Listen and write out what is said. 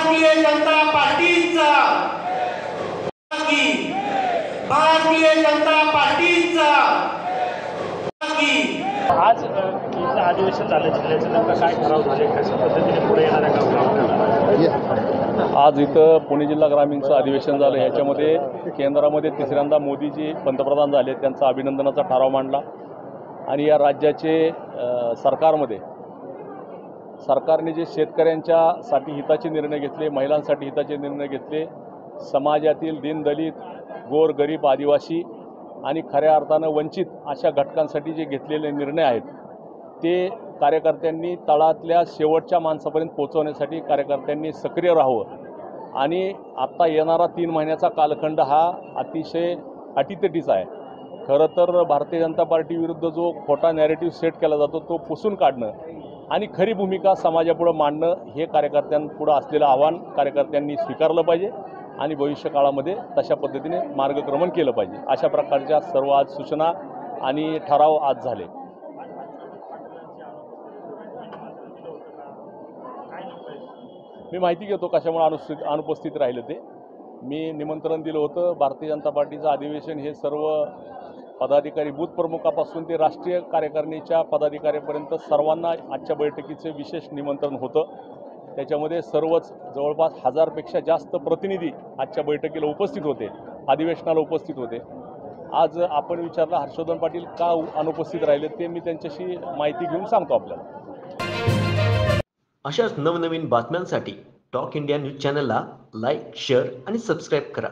भारतीय जनता पार्टीचा भारतीय जनता पार्टीचा आज इथलं अधिवेशन झालं जिल्ह्याचं नेमकं काय ठराव झाले कशा पद्धतीने पुढे येणाऱ्या गावगाव आज इथं पुणे जिल्हा ग्रामीणचं अधिवेशन झालं। याच्यामध्ये केंद्रामध्ये तिसऱ्यांदा मोदीजी पंतप्रधान झाले, त्यांचा अभिनंदनाचा ठराव मांडला आणि या राज्याचे सरकारने जे शेतकऱ्यांच्यासाठी हिताचे निर्णय घेतले, महिलांसाठी हिताचे निर्णय घेतले, समाजातील दीनदलित गोर गरीब आदिवासी आणि खऱ्या अर्थानं वंचित अशा घटकांसाठी जे घेतलेले निर्णय आहेत ते कार्यकर्त्यांनी तळातल्या शेवटच्या माणसापर्यंत पोहोचवण्यासाठी कार्यकर्त्यांनी सक्रिय राहावं आणि आता येणारा 3 महिन्याचा कालखंड हा अतिशय अटीतटीचा आहे। खरं तर भारतीय जनता पार्टी विरुद्ध जो खोटा नॅरेटिव्ह सेट केला जातो तो पुसून काढणं आणि खरी भूमिका समाजापुढे मांडणं हे कार्यकर्त्यांपुढे असलेलं आव्हान कार्यकर्त्यांनी स्वीकारलं पाहिजे आणि भविष्यकाळामध्ये तशा पद्धतीने मार्गक्रमण केलं पाहिजे। अशा प्रकारच्या सर्व आज सूचना आणि ठराव आज झाले। मी माहिती घेतो कशामुळे अनुपस्थित राहिलं ते। मी निमंत्रण दिलं होतं। भारतीय जनता पार्टीचं अधिवेशन हे सर्व पदाधिकारी बूथ प्रमुखापासून ते राष्ट्रीय कार्यकारिणीच्या पदाधिकाऱ्यांपर्यंत सर्वांना आजच्या बैठकीचे विशेष निमंत्रण होतं। त्याच्यामध्ये सर्वच जवळपास 1000 पेक्षा जास्त प्रतिनिधी आजच्या बैठकीला उपस्थित होते, अधिवेशनाला उपस्थित होते। आज आपण विचारलं हर्षवर्धन पाटील का अनुपस्थित राहिले, ते मी त्यांच्याशी माहिती घेऊन सांगतो आपल्याला। अशाच नवनवीन बातम्यांसाठी टॉक इंडिया न्यूज चॅनलला लाईक, शेअर आणि सबस्क्राईब करा।